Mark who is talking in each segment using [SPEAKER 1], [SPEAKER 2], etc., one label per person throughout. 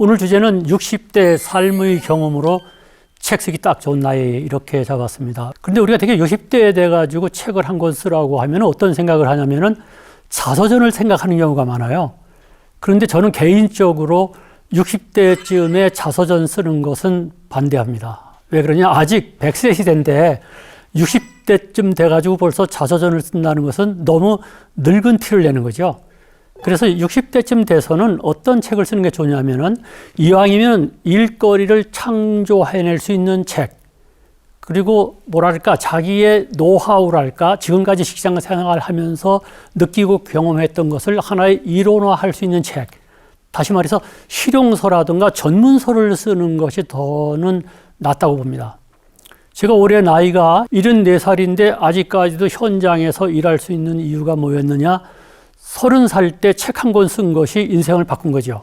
[SPEAKER 1] 오늘 주제는 60대 삶의 경험으로 책 쓰기 딱 좋은 나이 이렇게 잡았습니다. 그런데 우리가 되게 60대에 돼가지고 책을 한 권 쓰라고 하면 어떤 생각을 하냐면은 자서전을 생각하는 경우가 많아요. 그런데 저는 개인적으로 60대쯤에 자서전 쓰는 것은 반대합니다. 왜 그러냐? 아직 100세 시대인데 60대쯤 돼가지고 벌써 자서전을 쓴다는 것은 너무 늙은 티를 내는 거죠. 그래서 60대쯤 돼서는 어떤 책을 쓰는 게 좋냐면은 이왕이면 일거리를 창조해낼 수 있는 책, 그리고 뭐랄까 자기의 노하우랄까 지금까지 직장 생활하면서 느끼고 경험했던 것을 하나의 이론화할 수 있는 책, 다시 말해서 실용서라든가 전문서를 쓰는 것이 더는 낫다고 봅니다. 제가 올해 나이가 74살인데 아직까지도 현장에서 일할 수 있는 이유가 뭐였느냐? 30살 때 책 한 권 쓴 것이 인생을 바꾼 거죠.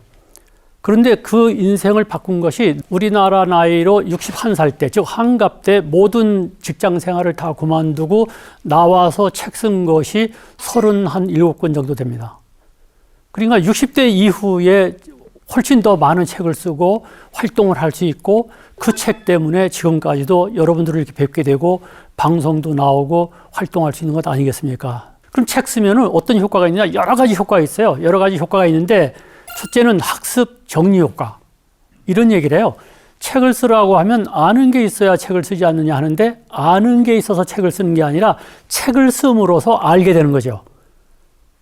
[SPEAKER 1] 그런데 그 인생을 바꾼 것이 우리나라 나이로 61살 때, 즉 환갑 때 모든 직장 생활을 다 그만두고 나와서 책 쓴 것이 37권 정도 됩니다. 그러니까 60대 이후에 훨씬 더 많은 책을 쓰고 활동을 할 수 있고 그 책 때문에 지금까지도 여러분들을 이렇게 뵙게 되고 방송도 나오고 활동할 수 있는 것 아니겠습니까? 그럼 책 쓰면은 어떤 효과가 있느냐? 여러 가지 효과가 있어요. 여러 가지 효과가 있는데 첫째는 학습 정리 효과. 이런 얘기를 해요. 책을 쓰라고 하면 아는 게 있어야 책을 쓰지 않느냐 하는데 아는 게 있어서 책을 쓰는 게 아니라 책을 씀으로써 알게 되는 거죠.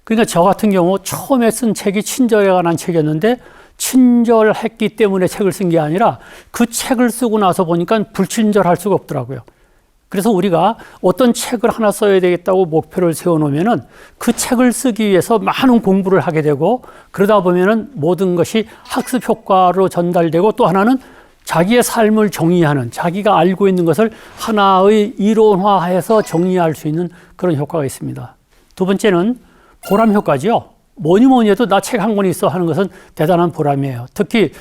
[SPEAKER 1] 그러니까 저 같은 경우 처음에 쓴 책이 친절에 관한 책이었는데 친절했기 때문에 책을 쓴 게 아니라 그 책을 쓰고 나서 보니까 불친절할 수가 없더라고요. 그래서 우리가 어떤 책을 하나 써야 되겠다고 목표를 세워놓으면은 그 책을 쓰기 위해서 많은 공부를 하게 되고 그러다 보면은 모든 것이 학습 효과로 전달되고 또 하나는 자기의 삶을 정의하는, 자기가 알고 있는 것을 하나의 이론화해서 정리할 수 있는 그런 효과가 있습니다. 두 번째는 보람 효과죠. 뭐니 해도 나 책 한 권 있어 하는 것은 대단한 보람이에요. 특히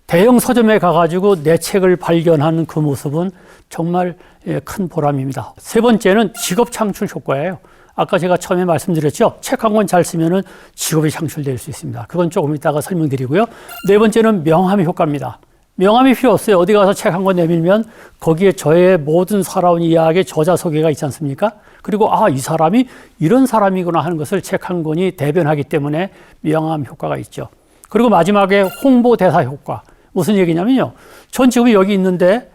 [SPEAKER 1] 대형 서점에 가가지고 내 책을 발견하는 그 모습은 정말 큰 보람입니다. 세 번째는 직업 창출 효과예요. 아까 제가 처음에 말씀드렸죠. 책 한 권 잘 쓰면은 직업이 창출될 수 있습니다. 그건 조금 이따가 설명드리고요. 네 번째는 명함 효과입니다. 명함이 필요 없어요. 어디 가서 책 한 권 내밀면 거기에 저의 모든 살아온 이야기의 저자 소개가 있지 않습니까? 그리고 이 사람이 이런 사람이구나 하는 것을 책 한 권이 대변하기 때문에 명함 효과가 있죠. 그리고 마지막에 홍보대사 효과. 무슨 얘기냐면요. 전 지금 여기 있는데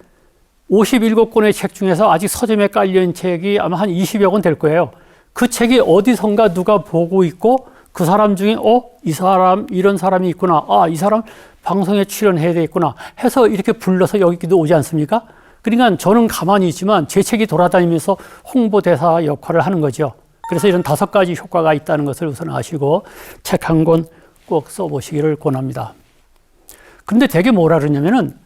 [SPEAKER 1] 57권의 책 중에서 아직 서점에 깔려있는 책이 아마 한 20여 권 될 거예요. 그 책이 어디선가 누가 보고 있고 그 사람 중에 이 사람 이런 사람이 있구나. 이 사람 방송에 출연해야 되겠구나 해서 이렇게 불러서 여기도 오지 않습니까? 그러니까 저는 가만히 있지만 제 책이 돌아다니면서 홍보대사 역할을 하는 거죠. 그래서 이런 5가지 효과가 있다는 것을 우선 아시고 책 한 권 꼭 써보시기를 권합니다. 그런데 되게 뭐라 그러냐면은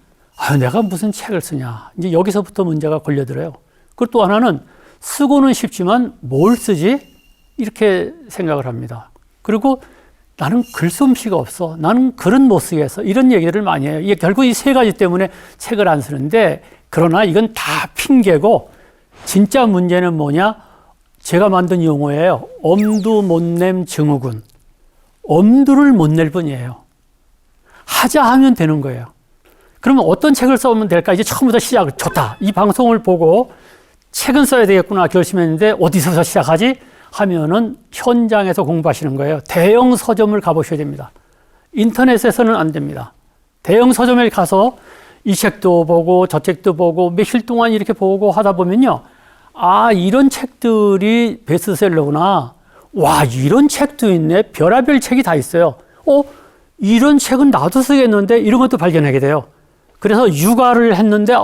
[SPEAKER 1] 내가 무슨 책을 쓰냐. 이제 여기서부터 문제가 걸려들어요. 그리고 또 하나는 쓰고는 쉽지만 뭘 쓰지? 이렇게 생각을 합니다. 그리고 나는 글솜씨가 없어. 나는 글은 못 쓰겠어. 이런 얘기를 많이 해요. 이게 결국 이 3가지 때문에 책을 안 쓰는데 그러나 이건 다 핑계고 진짜 문제는 뭐냐? 제가 만든 용어예요. 엄두 못 냄 증후군. 엄두를 못 낼 뿐이에요. 하자 하면 되는 거예요. 그러면 어떤 책을 써보면 될까? 이제 처음부터 시작을 좋다. 이 방송을 보고 책은 써야 되겠구나 결심했는데 어디서부터 시작하지? 하면은 현장에서 공부하시는 거예요. 대형 서점을 가보셔야 됩니다. 인터넷에서는 안 됩니다. 대형 서점에 가서 이 책도 보고 저 책도 보고 며칠 동안 이렇게 보고 하다 보면요. 이런 책들이 베스트셀러구나. 와, 이런 책도 있네. 별의별 책이 다 있어요. 이런 책은 나도 쓰겠는데 이런 것도 발견하게 돼요. 그래서 육아를 했는데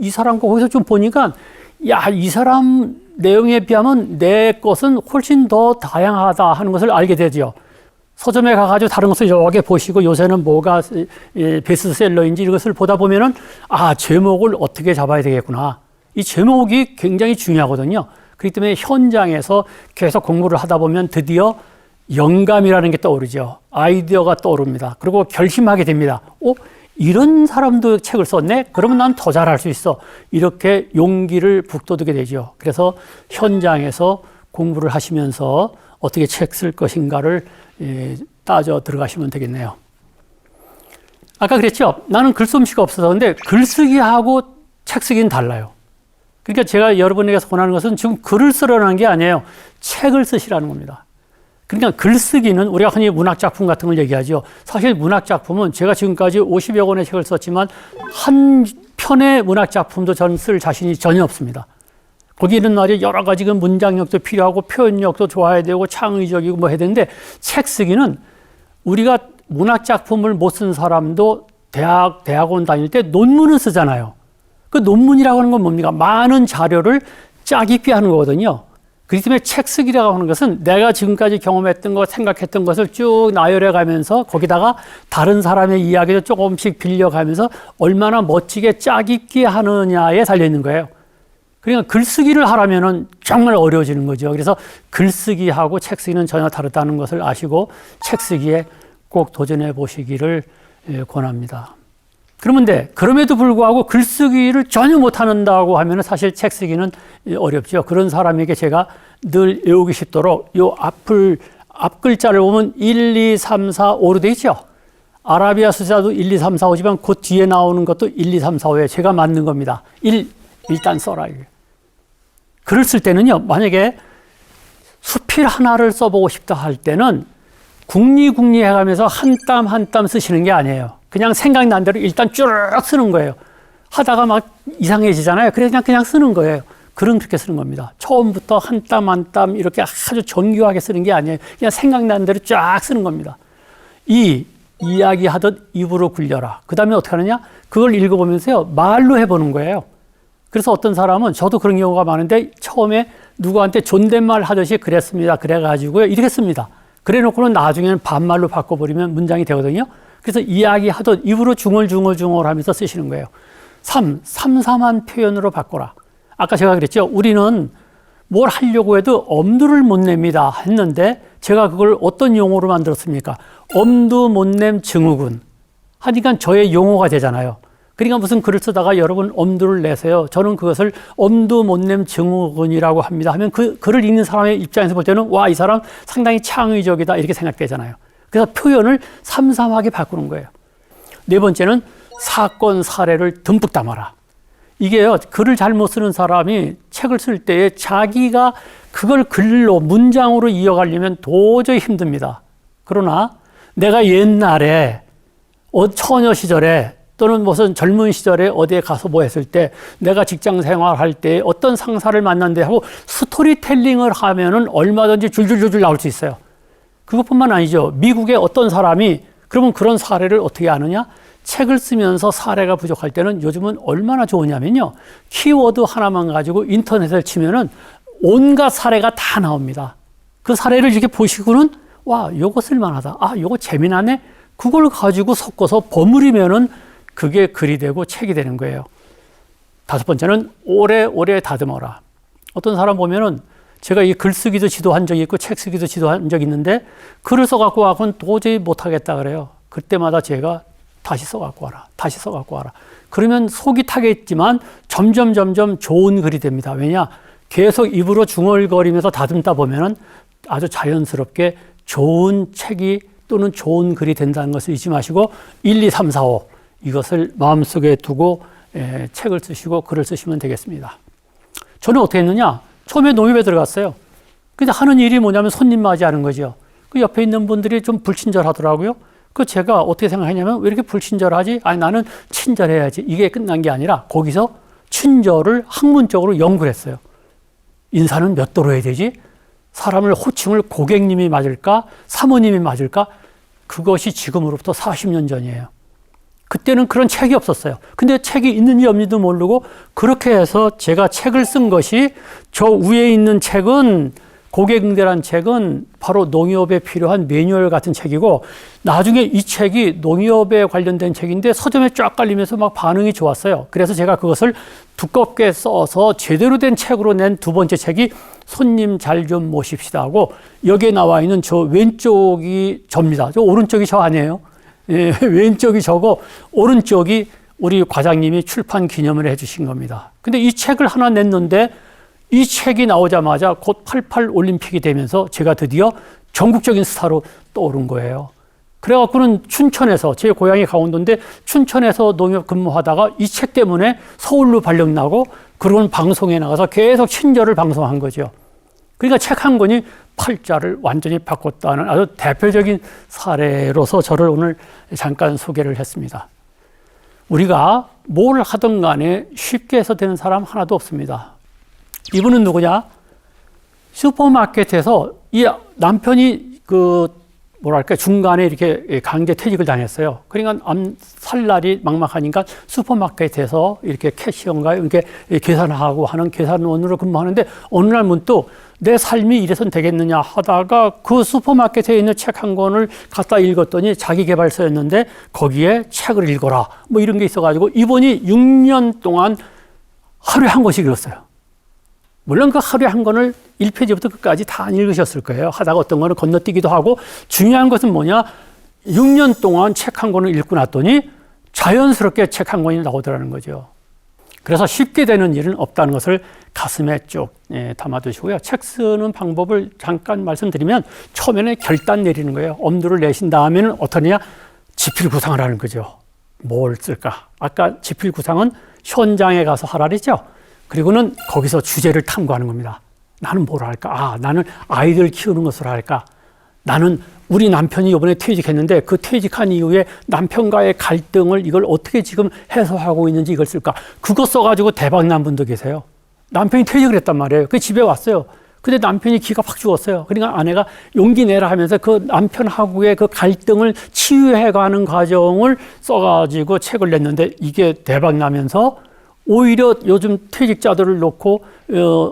[SPEAKER 1] 이 사람 거 거기서 좀 보니까 이 사람 내용에 비하면 내 것은 훨씬 더 다양하다 하는 것을 알게 되죠. 서점에 가가지고 다른 것을 여러 개 보시고 요새는 뭐가 베스트셀러인지 이것을 보다 보면은 제목을 어떻게 잡아야 되겠구나. 이 제목이 굉장히 중요하거든요. 그렇기 때문에 현장에서 계속 공부를 하다 보면 드디어 영감이라는 게 떠오르죠. 아이디어가 떠오릅니다. 그리고 결심하게 됩니다. 이런 사람도 책을 썼네? 그러면 난 더 잘할 수 있어. 이렇게 용기를 북돋우게 되죠. 그래서 현장에서 공부를 하시면서 어떻게 책 쓸 것인가를 따져 들어가시면 되겠네요. 아까 그랬죠? 나는 글솜씨가 없어서. 근데 글쓰기하고 책쓰기는 달라요. 그러니까 제가 여러분에게 권하는 것은 지금 글을 쓰라는 게 아니에요. 책을 쓰시라는 겁니다. 그러니까 글쓰기는 우리가 흔히 문학작품 같은 걸 얘기하죠. 사실 문학작품은 제가 지금까지 50여 권의 책을 썼지만 한 편의 문학작품도 전 쓸 자신이 전혀 없습니다. 거기는 말이야 여러 가지 그 문장력도 필요하고 표현력도 좋아야 되고 창의적이고 뭐 해야 되는데 책 쓰기는 우리가 문학작품을 못 쓴 사람도 대학원 다닐 때 논문을 쓰잖아요. 그 논문이라고 하는 건 뭡니까? 많은 자료를 짜깁기 하는 거거든요. 그렇기 때문에 책 쓰기라고 하는 것은 내가 지금까지 경험했던 것, 생각했던 것을 쭉 나열해 가면서 거기다가 다른 사람의 이야기도 조금씩 빌려가면서 얼마나 멋지게 짜깁기 하느냐에 달려있는 거예요. 그러니까 글쓰기를 하려면 정말 어려워지는 거죠. 그래서 글쓰기하고 책쓰기는 전혀 다르다는 것을 아시고 책쓰기에 꼭 도전해 보시기를 권합니다. 그러면 그럼에도 불구하고 글쓰기를 전혀 못한다고 하면 사실 책쓰기는 어렵죠. 그런 사람에게 제가 늘 외우기 쉽도록 요 앞 글자를 보면 1, 2, 3, 4, 5로 되어 있죠. 아라비아 숫자도 1, 2, 3, 4, 5지만 그 뒤에 나오는 것도 1, 2, 3, 4, 5에 제가 맞는 겁니다. 일단 써라. 글을 쓸 때는요, 만약에 수필 하나를 써보고 싶다 할 때는 궁리궁리 해가면서 한 땀 한 땀 쓰시는 게 아니에요. 그냥 생각난 대로 일단 쭉 쓰는 거예요. 하다가 막 이상해지잖아요. 그래서 그냥 쓰는 거예요. 글은 그렇게 쓰는 겁니다. 처음부터 한 땀 한 땀 이렇게 아주 정교하게 쓰는 게 아니에요. 그냥 생각난 대로 쫙 쓰는 겁니다. 이야기하듯 입으로 굴려라. 그 다음에 어떻게 하느냐? 그걸 읽어보면서요, 말로 해보는 거예요. 그래서 어떤 사람은, 저도 그런 경우가 많은데, 처음에 누구한테 존댓말 하듯이 그랬습니다. 그래가지고요, 이렇게 씁니다. 그래 놓고는 나중에는 반말로 바꿔버리면 문장이 되거든요. 그래서 이야기하듯 입으로 중얼중얼 하면서 쓰시는 거예요. 삼삼한 표현으로 바꿔라. 아까 제가 그랬죠. 우리는 뭘 하려고 해도 엄두를 못 냅니다 했는데 제가 그걸 어떤 용어로 만들었습니까? 엄두 못 냄 증후군 하니까 저의 용어가 되잖아요. 그러니까 무슨 글을 쓰다가 여러분 엄두를 내세요. 저는 그것을 엄두 못 냄 증후군이라고 합니다 하면 그 글을 읽는 사람의 입장에서 볼 때는 와, 이 사람 상당히 창의적이다 이렇게 생각되잖아요. 그래서 표현을 삼삼하게 바꾸는 거예요. 네 번째는 사건 사례를 듬뿍 담아라. 이게요, 글을 잘못 쓰는 사람이 책을 쓸 때에 자기가 그걸 글로 문장으로 이어가려면 도저히 힘듭니다. 그러나 내가 옛날에 처녀 시절에 또는 무슨 젊은 시절에 어디에 가서 뭐 했을 때 내가 직장 생활할 때 어떤 상사를 만났는데 하고 스토리텔링을 하면은 얼마든지 줄줄줄줄 나올 수 있어요. 그것뿐만 아니죠. 미국의 어떤 사람이 그러면 그런 사례를 어떻게 아느냐? 책을 쓰면서 사례가 부족할 때는 요즘은 얼마나 좋으냐면요. 키워드 하나만 가지고 인터넷을 치면은 온갖 사례가 다 나옵니다. 그 사례를 이렇게 보시고는 와, 요거 쓸만하다. 아, 요거 재미나네. 그걸 가지고 섞어서 버무리면은 그게 글이 되고 책이 되는 거예요. 다섯 번째는 오래 다듬어라. 어떤 사람 보면은 제가 이 글쓰기도 지도한 적이 있고 책 쓰기도 지도한 적이 있는데 글을 써갖고 와서는 도저히 못하겠다 그래요. 그때마다 제가 다시 써갖고 와라. 다시 써갖고 와라. 그러면 속이 타겠지만 점점 좋은 글이 됩니다. 왜냐? 계속 입으로 중얼거리면서 다듬다 보면은 아주 자연스럽게 좋은 책이 또는 좋은 글이 된다는 것을 잊지 마시고 1, 2, 3, 4, 5 이것을 마음속에 두고 책을 쓰시고 글을 쓰시면 되겠습니다. 저는 어떻게 했느냐? 처음에 농협에 들어갔어요. 근데 하는 일이 뭐냐면 손님 맞이하는 거죠. 그 옆에 있는 분들이 좀 불친절하더라고요. 그 제가 어떻게 생각했냐면 왜 이렇게 불친절하지? 아니 나는 친절해야지. 이게 끝난 게 아니라 거기서 친절을 학문적으로 연구를 했어요. 인사는 몇 도로 해야 되지? 사람을 호칭을 고객님이 맞을까? 사모님이 맞을까? 그것이 지금으로부터 40년 전이에요. 그때는 그런 책이 없었어요. 근데 책이 있는지 없는지도 모르고 그렇게 해서 제가 책을 쓴 것이 저 위에 있는 책은 고객응대란 책은 바로 농협에 필요한 매뉴얼 같은 책이고 나중에 이 책이 농협에 관련된 책인데 서점에 쫙 깔리면서 막 반응이 좋았어요. 그래서 제가 그것을 두껍게 써서 제대로 된 책으로 낸 두 번째 책이 손님 잘 좀 모십시다 하고 여기에 나와 있는 저 왼쪽이 저입니다. 저 오른쪽이 저 아니에요. 예, 왼쪽이 저고 오른쪽이 우리 과장님이 출판 기념을 해주신 겁니다. 근데 이 책을 하나 냈는데 이 책이 나오자마자 곧 88 올림픽이 되면서 제가 드디어 전국적인 스타로 떠오른 거예요. 그래갖고는 춘천에서, 제 고향이 강원도인데 춘천에서 농협 근무하다가 이 책 때문에 서울로 발령 나고 그런 방송에 나가서 계속 친절을 방송한 거죠. 그러니까 책 한 권이 팔자를 완전히 바꿨다는 아주 대표적인 사례로서 저를 오늘 잠깐 소개를 했습니다. 우리가 뭘 하든 간에 쉽게 해서 되는 사람 하나도 없습니다. 이분은 누구냐? 슈퍼마켓에서 이 남편이 중간에 이렇게 강제 퇴직을 당했어요. 그러니까 살 날이 막막하니까 슈퍼마켓에서 이렇게 캐시어인가 이렇게 계산하고 하는 계산원으로 근무하는데 어느 날 문득 내 삶이 이래선 되겠느냐 하다가 그 슈퍼마켓에 있는 책 한 권을 갖다 읽었더니 자기 개발서였는데 거기에 책을 읽어라 뭐 이런 게 있어가지고 이분이 6년 동안 하루에 한 권씩 읽었어요. 물론 그 하루에 한 권을 1페이지부터 끝까지 다 안 읽으셨을 거예요. 하다가 어떤 거는 건너뛰기도 하고 중요한 것은 뭐냐? 6년 동안 책 한 권을 읽고 났더니 자연스럽게 책 한 권이 나오더라는 거죠. 그래서 쉽게 되는 일은 없다는 것을 가슴에 쭉 담아두시고요. 책 쓰는 방법을 잠깐 말씀드리면 처음에는 결단 내리는 거예요. 엄두를 내신 다음에는 어떠냐? 지필 구상을 하는 거죠. 뭘 쓸까? 아까 지필 구상은 현장에 가서 하라 그랬죠. 그리고는 거기서 주제를 탐구하는 겁니다. 나는 뭘 할까? 나는 아이들 키우는 것을 할까? 나는 우리 남편이 이번에 퇴직했는데 그 퇴직한 이후에 남편과의 갈등을 이걸 어떻게 지금 해소하고 있는지 이걸 쓸까? 그거 써가지고 대박 난 분도 계세요. 남편이 퇴직을 했단 말이에요. 그 집에 왔어요. 근데 남편이 기가 팍 죽었어요. 그러니까 아내가 용기 내라 하면서 그 남편하고의 그 갈등을 치유해가는 과정을 써가지고 책을 냈는데 이게 대박 나면서 오히려 요즘 퇴직자들을 놓고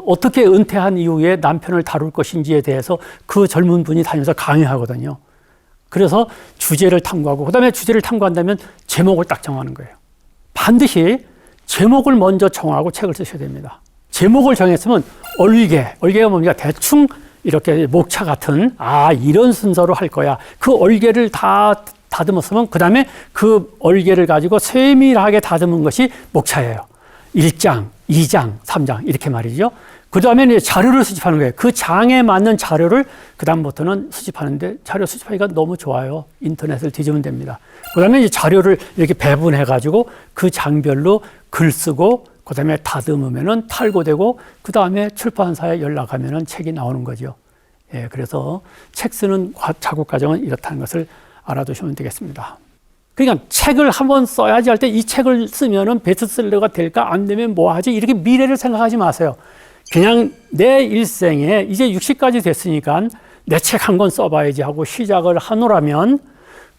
[SPEAKER 1] 어떻게 은퇴한 이후에 남편을 다룰 것인지에 대해서 그 젊은 분이 다니면서 강의하거든요. 그래서 주제를 탐구하고 그다음에 주제를 탐구한다면 제목을 딱 정하는 거예요. 반드시 제목을 먼저 정하고 책을 쓰셔야 됩니다. 제목을 정했으면 얼개가 뭡니까? 대충 이렇게 목차 같은 이런 순서로 할 거야. 그 얼개를 다 다듬었으면 그다음에 그 얼개를 가지고 세밀하게 다듬은 것이 목차예요. 1장, 2장, 3장 이렇게 말이죠. 그 다음에 이제 자료를 수집하는 거예요. 그 장에 맞는 자료를 그 다음부터는 수집하는데 자료 수집하기가 너무 좋아요. 인터넷을 뒤지면 됩니다. 그 다음에 이제 자료를 이렇게 배분해가지고 그 장별로 글 쓰고 그 다음에 다듬으면은 탈고되고 그 다음에 출판사에 연락하면은 책이 나오는 거죠. 그래서 책 쓰는 작업 과정은 이렇다는 것을 알아두시면 되겠습니다. 그러니까 책을 한번 써야지 할 때 이 책을 쓰면은 베스트셀러가 될까? 안 되면 뭐 하지? 이렇게 미래를 생각하지 마세요. 그냥 내 일생에 이제 60까지 됐으니까 내 책 한 권 써봐야지 하고 시작을 하노라면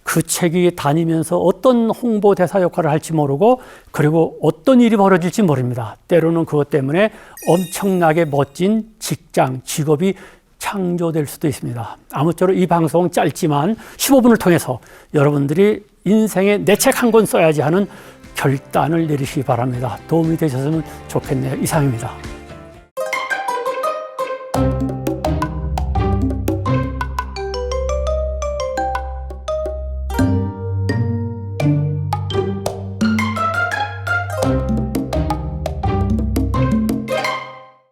[SPEAKER 1] 그 책이 다니면서 어떤 홍보대사 역할을 할지 모르고 그리고 어떤 일이 벌어질지 모릅니다. 때로는 그것 때문에 엄청나게 멋진 직장, 직업이 창조될 수도 있습니다. 아무쪼록 이 방송 짧지만 15분을 통해서 여러분들이 인생에 내 책 한 권 써야지 하는 결단을 내리시기 바랍니다. 도움이 되셨으면 좋겠네요. 이상입니다.